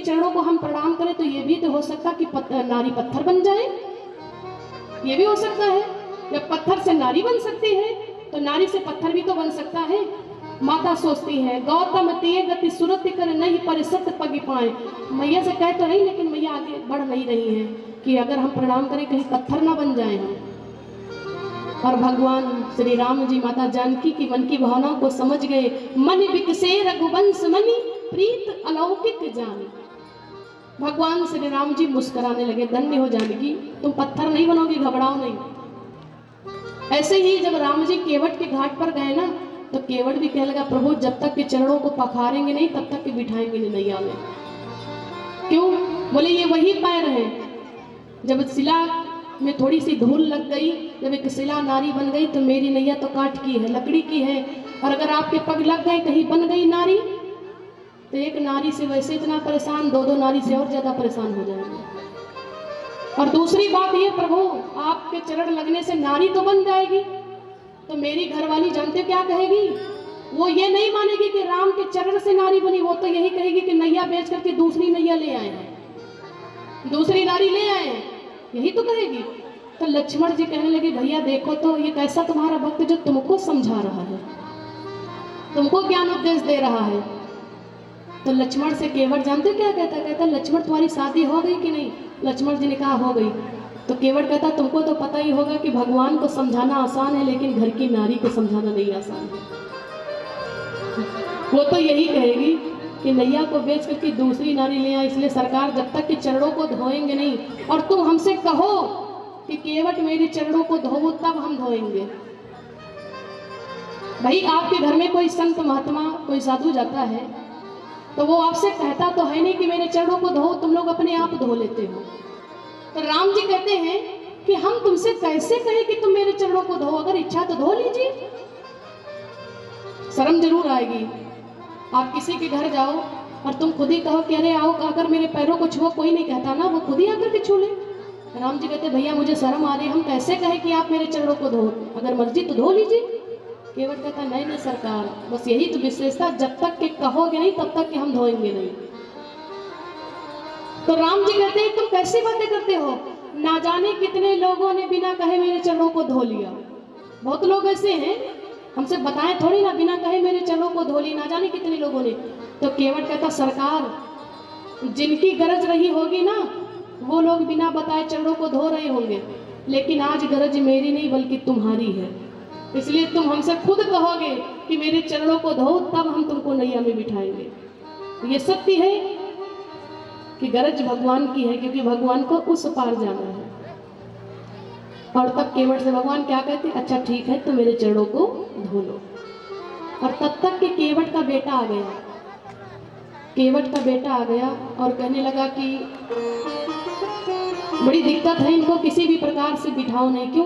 चरणों को हम प्रणाम करें तो ये भी तो हो सकता कि नारी पत्थर बन जाए, ये भी हो सकता है। जब पत्थर से नारी बन सकती है तो नारी से पत्थर भी तो बन सकता है। माता सोचती है गौतम तिये गति सुरत कर नहीं परिसत पग पाए। मैया से कह तो रही, लेकिन मैया आगे बढ़ नहीं रही है कि अगर हम प्रणाम करें कहीं पत्थर ना बन जाए हम। और भगवान श्री राम जी माता जानकी की मन की भावनाओं को समझ गए। मन बिकसे रघुवंश मनि प्रीत अलौकिक जानी। भगवान श्री राम जी मुस्कुराने लगे, धन्य हो जानकी, तुम पत्थर नहीं बनोगी, घबराओ नहीं। ऐसे ही जब राम जी केवट के घाट पर गए ना, तो केवट भी कहने लगा, प्रभु जब तक के चरणों को पखारेंगे नहीं तब तक के बिठाएंगे नहीं नैया में। क्यों? बोले ये वही पैर है, जब शिला में थोड़ी सी धूल लग गई, जब एक शिला नारी बन गई तो मेरी नैया तो काठ की है, लकड़ी की है। और अगर आपके पग लग गए, कहीं बन गई नारी, तो एक नारी से वैसे इतना परेशान, दो दो नारी से और ज्यादा परेशान हो जाएंगे। और दूसरी बात ये, प्रभु आपके चरण लगने से नारी तो बन जाएगी, तो मेरी घरवाली जानते क्या कहेगी? वो ये नहीं मानेगी कि राम के चरण से नारी बनी, वो तो यही कहेगी कि नैया बेच करके दूसरी नैया ले आए हैं, दूसरी नारी ले आए हैं, यही तो कहेगी। तो लक्ष्मण जी कहने लगे, भैया देखो तो ये कैसा तुम्हारा भक्त जो तुमको समझा रहा है, तुमको ज्ञान उपदेश दे रहा है। तो लक्ष्मण से केवट जानते क्या कहता? कहता लक्ष्मण तुम्हारी शादी हो गई कि नहीं? लक्ष्मण जी ने कहा हो गई। तो केवट कहता तुमको तो पता ही होगा कि भगवान को समझाना आसान है, लेकिन घर की नारी को समझाना नहीं आसान है। वो तो यही कहेगी कि नैया को बेच करके दूसरी नारी ले आए, इसलिए सरकार जब तक कि चरणों को धोएंगे नहीं, और तुम हमसे कहो कि केवट मेरे चरणों को धोवो तब हम धोएंगे। भाई आपके घर में कोई संत महात्मा कोई साधु जाता है तो वो आपसे कहता तो है नहीं कि मेरे चरणों को धो, तुम लोग अपने आप धो लेते हो। तो राम जी कहते हैं कि हम तुमसे कैसे कहें कि तुम मेरे चरणों को धो, अगर इच्छा तो धो लीजिए। शर्म जरूर आएगी। आप किसी के घर जाओ और तुम खुद ही कहो कि अरे आओ आकर मेरे पैरों को छुओ, कोई नहीं कहता ना, वो खुद ही आकर के छू ले। राम जी कहते भैया मुझे शर्म आ रही है, हम कैसे कहें कि आप मेरे चरणों को धो, अगर मर्जी तो धो लीजिए। केवट कहता नहीं नहीं सरकार, बस यही तो विशेषता, जब तक के कहोगे नहीं तब तक के हम धोएंगे नहीं। तो राम जी कहते हैं तुम कैसी बातें करते हो, ना जाने कितने लोगों ने बिना कहे मेरे चरणों को धो लिया। बहुत लोग ऐसे हैं, हमसे बताएं थोड़ी ना, बिना कहे मेरे चरणों को धो लिया, ना जाने कितने लोगों ने। तो केवट कहता सरकार जिनकी गरज रही होगी ना, वो लोग बिना बताए चरणों को धो रहे होंगे, लेकिन आज गरज मेरी नहीं बल्कि तुम्हारी है, इसलिए तुम हमसे खुद कहोगे कि मेरे चरणों को धो, तब हम तुमको नैया में बिठाएंगे। ये सत्य है कि गरज भगवान की है, क्योंकि भगवान को उस पार जाना है। और तब केवट से भगवान क्या कहते, अच्छा ठीक है तो मेरे चरणों को धो लो। और तब तक के केवट का बेटा आ गया, केवट का बेटा आ गया और कहने लगा कि बड़ी दिक्कत है, इनको किसी भी प्रकार से बिठाओ नहीं। क्यों?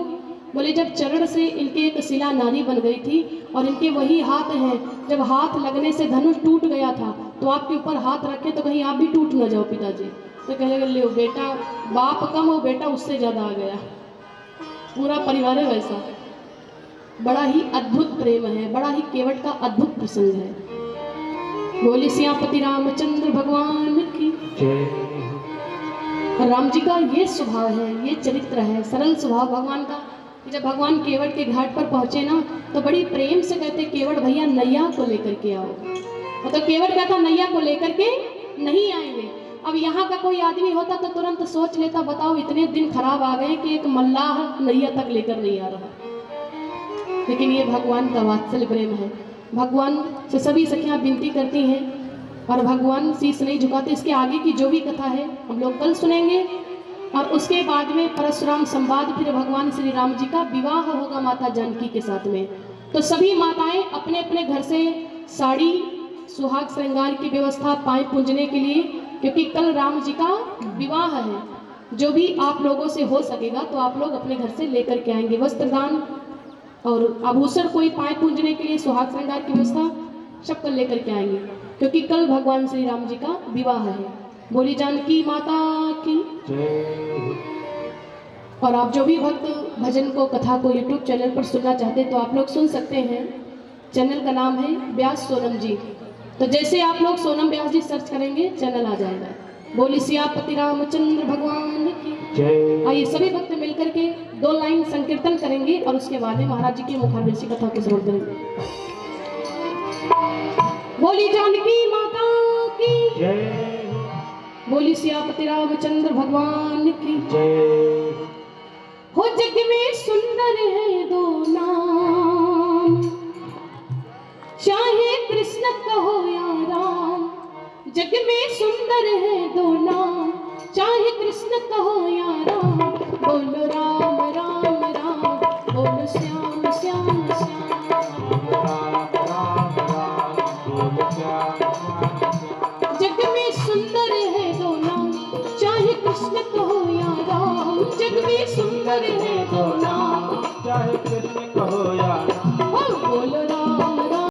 बोले जब चरण से इनके एक शिला नारी बन गई थी और इनके वही हाथ हैं, जब हाथ लगने से धनुष टूट गया था, तो आपके ऊपर हाथ रखे तो कहीं आप भी टूट ना जाओ पिताजी। तो कहने लगे बेटा, बाप कम हो बेटा उससे ज्यादा आ गया, पूरा परिवार है वैसा। बड़ा ही अद्भुत प्रेम है, बड़ा ही केवट का अद्भुत प्रसंग है। बोले सियापति रामचंद्र भगवान की। राम जी का ये स्वभाव है, ये चरित्र है, सरल स्वभाव भगवान का। जब भगवान केवट के घाट पर पहुंचे ना, तो बड़ी प्रेम से कहते केवट भैया नैया को लेकर के आओ। तो केवट कहता नैया को लेकर के नहीं आएंगे। अब यहाँ का कोई आदमी होता तो तुरंत सोच लेता, बताओ इतने दिन खराब आ गए कि एक मल्लाह नैया तक लेकर नहीं आ रहा। लेकिन ये भगवान का वात्सल्य प्रेम है। भगवान से सभी सखियां विनती करती हैं और भगवान शीश नहीं झुकाते। इसके आगे की जो भी कथा है हम लोग कल सुनेंगे, और उसके बाद में परशुराम संवाद, फिर भगवान श्री राम जी का विवाह होगा माता जानकी के साथ में। तो सभी माताएं अपने अपने घर से साड़ी, सुहाग श्रृंगार की व्यवस्था पाएं पूजने के लिए, क्योंकि कल राम जी का विवाह है। जो भी आप लोगों से हो सकेगा तो आप लोग अपने घर से लेकर के आएंगे, वस्त्रदान और आभूषण कोई पाए पूजने के लिए, सुहाग श्रृंगार की व्यवस्था सब कल लेकर के आएंगे, क्योंकि कल भगवान श्री राम जी का विवाह है। बोली जानकी माता की। और आप जो भी भक्त भजन को, कथा को YouTube चैनल पर सुनना चाहते हैं तो आप लोग सुन सकते हैं। चैनल का नाम है व्यास सोनम जी। तो जैसे आप लोग सोनम व्यास जी सर्च करेंगे चैनल आ जाएगा। बोली सियापति रामचंद्र भगवान की जय। आइए सभी भक्त मिलकर के 2 लाइन संकीर्तन करेंगे और उसके बाद में महाराज जी की मुखारविंद कथा को श्रवण करेंगे। बोली जानकी माता की जय। बोली सियापति रामचंद्र भगवान की जय। हो जग में सुंदर है 2 नाम, चाहे कृष्ण कहो या राम। जग में सुंदर है 2 नाम, चाहे कृष्ण कहो या राम। बोलो राम